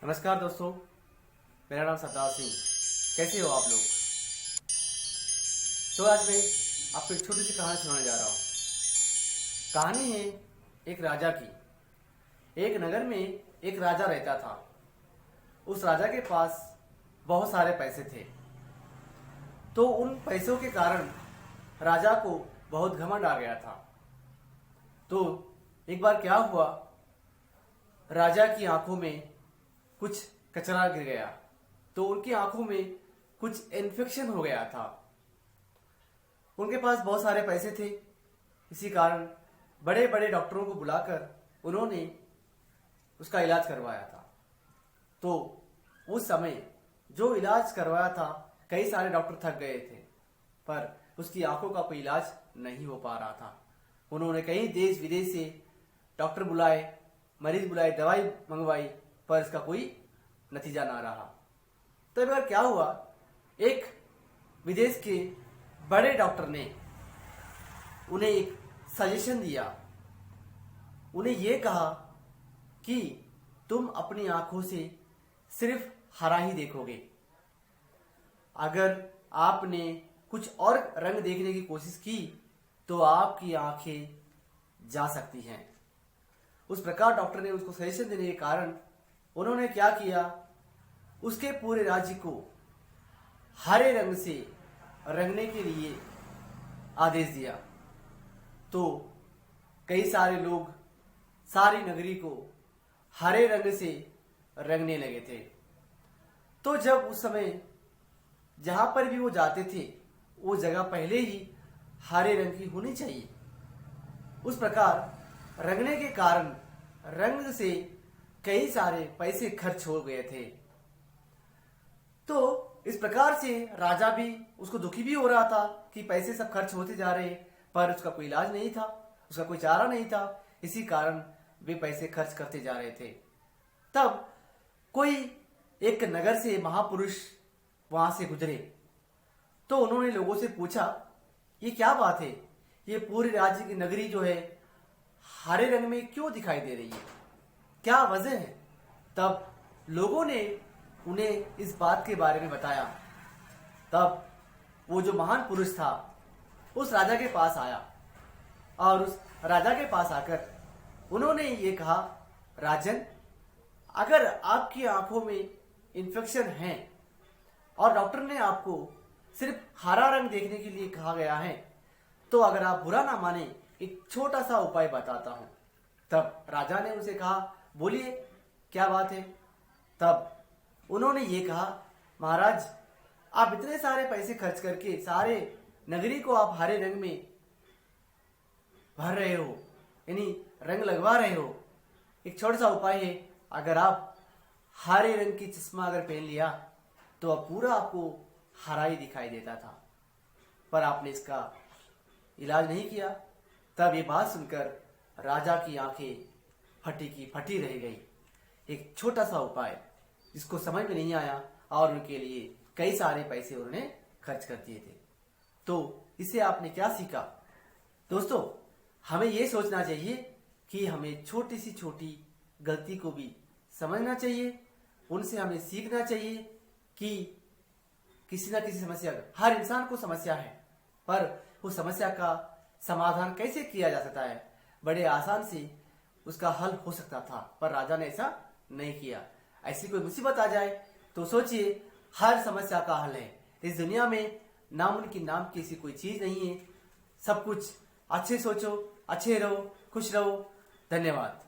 नमस्कार दोस्तों, मेरा नाम सरदार सिंह। कैसे हो आप लोग? तो आज मैं आपको एक छोटी सी कहानी सुनाने जा रहा हूँ। कहानी है एक राजा की। एक नगर में एक राजा रहता था। उस राजा के पास बहुत सारे पैसे थे। तो उन पैसों के कारण राजा को बहुत घमंड आ गया था। तो एक बार क्या हुआ, राजा की आंखों में कुछ कचरा गिर गया। तो उनकी आंखों में कुछ इन्फेक्शन हो गया था। उनके पास बहुत सारे पैसे थे, इसी कारण बड़े बड़े डॉक्टरों को बुलाकर उन्होंने उसका इलाज करवाया था। तो उस समय जो इलाज करवाया था, कई सारे डॉक्टर थक गए थे, पर उसकी आंखों का कोई इलाज नहीं हो पा रहा था। उन्होंने कई देश विदेश से डॉक्टर बुलाए, मरीज बुलाए, दवाई मंगवाई, पर इसका कोई नतीजा ना रहा। तो एक बार क्या हुआ, एक विदेश के बड़े डॉक्टर ने उन्हें एक सजेशन दिया। उन्हें यह कहा कि तुम अपनी आंखों से सिर्फ हरा ही देखोगे। अगर आपने कुछ और रंग देखने की कोशिश की तो आपकी आंखें जा सकती हैं। उस प्रकार डॉक्टर ने उसको सजेशन देने के कारण उन्होंने क्या किया, उसके पूरे राज्य को हरे रंग से रंगने के लिए आदेश दिया। तो कई सारे लोग सारी नगरी को हरे रंग से रंगने लगे थे। तो जब उस समय जहां पर भी वो जाते थे, वो जगह पहले ही हरे रंग की होनी चाहिए। उस प्रकार रंगने के कारण रंग से कई सारे पैसे खर्च हो गए थे। तो इस प्रकार से राजा भी उसको दुखी भी हो रहा था कि पैसे सब खर्च होते जा रहे, पर उसका कोई इलाज नहीं था, उसका कोई चारा नहीं था। इसी कारण वे पैसे खर्च करते जा रहे थे। तब कोई एक नगर से महापुरुष वहां से गुजरे। तो उन्होंने लोगों से पूछा, ये क्या बात है, ये पूरे राज्य की नगरी जो है हरे रंग में क्यों दिखाई दे रही है, क्या वजह है? तब लोगों ने उन्हें इस बात के बारे में बताया। तब वो जो महान पुरुष था उस राजा के पास आया और उस राजा के पास आकर उन्होंने ये कहा, राजन, अगर आपकी आंखों में इन्फेक्शन है और डॉक्टर ने आपको सिर्फ हरा रंग देखने के लिए कहा गया है, तो अगर आप बुरा ना माने, एक छोटा सा उपाय बताता हूं। तब राजा ने उनसे कहा, बोलिए क्या बात है? तब उन्होंने ये कहा, महाराज, आप इतने सारे पैसे खर्च करके सारे नगरी को आप हरे रंग में भर रहे हो, यानी रंग लगवा रहे हो। एक छोटा सा उपाय है, अगर आप हरे रंग की चश्मा अगर पहन लिया तो अब पूरा आपको हरा ही दिखाई देता था, पर आपने इसका इलाज नहीं किया। तब ये बात सुनकर राजा की आंखें फटी की फटी रह गई। एक छोटा सा उपाय जिसको समझ में नहीं आया और उनके लिए कई सारे पैसे उन्होंने खर्च कर दिए थे। तो इससे आपने क्या सीखा? दोस्तों, हमें यह सोचना चाहिए कि हमें छोटी सी छोटी गलती को भी समझना चाहिए, उनसे हमें सीखना चाहिए कि किसी ना किसी समस्या, हर इंसान को समस्या है, पर उस समस्या का समाधान कैसे किया जा सकता है, बड़े आसान से उसका हल हो सकता था, पर राजा ने ऐसा नहीं किया। ऐसी कोई मुसीबत आ जाए तो सोचिए, हर समस्या का हल है। इस दुनिया में नामुमकिन नाम की ऐसी कोई चीज नहीं है। सब कुछ अच्छे सोचो, अच्छे रहो, खुश रहो। धन्यवाद।